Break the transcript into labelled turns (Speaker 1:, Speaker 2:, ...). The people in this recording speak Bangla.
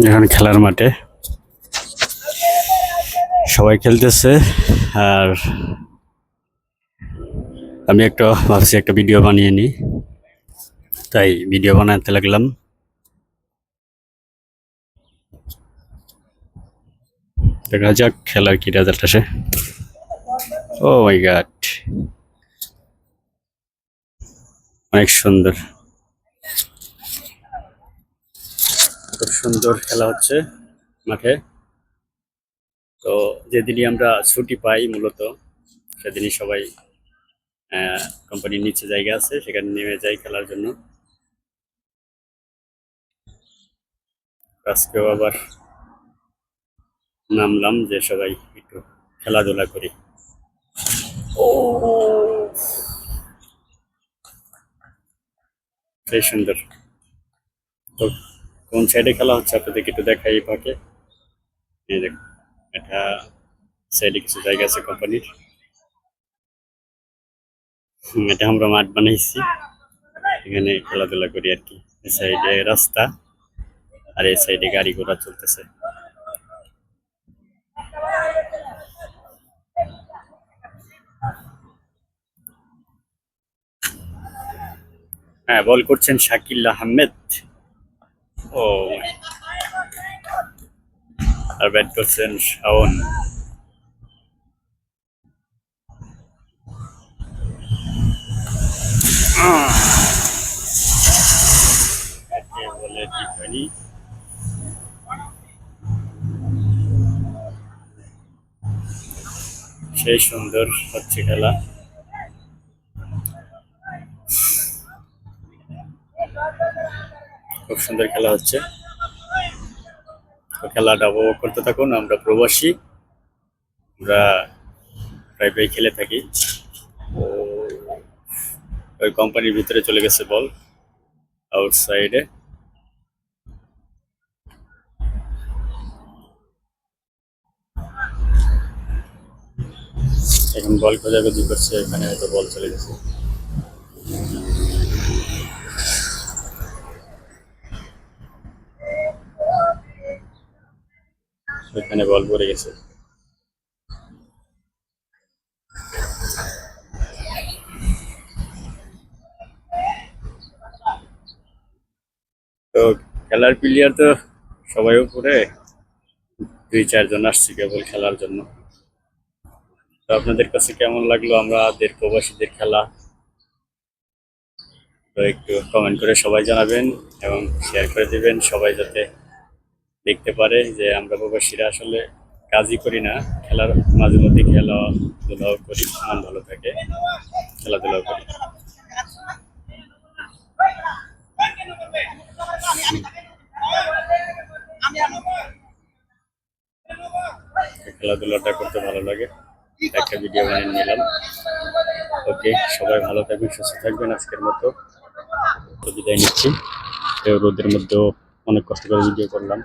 Speaker 1: এখন খেলার মাঠে সবাই খেলতেছে। আর আমি একটা ভাবছি একটা ভিডিও বানিয়ে নিই, তাই ভিডিও বানাতে লাগলাম। দেখা যাক খেলার কি রেজাল্ট আসে। ও মাই গড, অনেক সুন্দর, খুব সুন্দর খেলা হচ্ছে মাঠে। তো যেদিনই আমরা ছুটি পাই মূলত সেদিনই সবাই কোম্পানির নিচে জায়গা আছে সেখানে নেমে যাই খেলার জন্য। আজকেও আবার নামলাম যে সবাই একটু খেলাধুলা করি। ও সেই সুন্দর। তো কোন সাইডে খেলা হচ্ছে আপনাদেরকে একটু দেখাই ফাঁকে। এই দেখ, এটা সাইডে কিছু জায়গা আছে কোম্পানির। এটা আমরা মাঠ বানাইছি, এখানে খেলাধুলা করি আর কি। এই সাইডে রাস্তা আর এই সাইডে গাড়ি ঘোড়া চলতেছে। হ্যাঁ, বল করছেন শাকিল আহমেদ। ও, আর ব্যাট করছেন শাওন। বলে ঠিক হয়নি। সেই সুন্দর হচ্ছে খেলা। খুব সুন্দর খেলা হচ্ছে, তো খেলাটা উপভোগ করতে থাকুন। আমরা প্রবাসী, আমরা প্রায় খেলে থাকি। ও, ওই কোম্পানির ভিতরে চলে গেছে বল, আউটসাইডে। এখন বল খোঁজাখুঁজি করছে, এখানে হয়তো বল চলে গেছে। এখানে বল পড়ে গেছে। তো খেলার প্লেয়ার তো সবাই উপরে, 2-4 জন আসছে কেবল খেলার জন্য। তো আপনাদের কাছে কেমন লাগলো আমাদের প্রবাসীদের খেলা, তো একটু কমেন্ট করে সবাই জানাবেন এবং শেয়ার করে দিবেন, সবাই যাতে দেখতে পারে যে আমরা প্রবাসীরা আসলে কাজই করি না, খেলার মাঝে মধ্যে খেলাধুলাও করি, মন ভালো থাকে, খেলাধুলাও করি। খেলাধুলাটা করতে ভালো লাগে, একটা ভিডিও বানিয়ে নিলাম। ওকে, সবাই ভালো থাকবেন, সুস্থ থাকবেন। আজকের মতো বিদায় নিচ্ছি। রোদের মধ্যেও অনেক কষ্ট করে ভিডিও করলাম।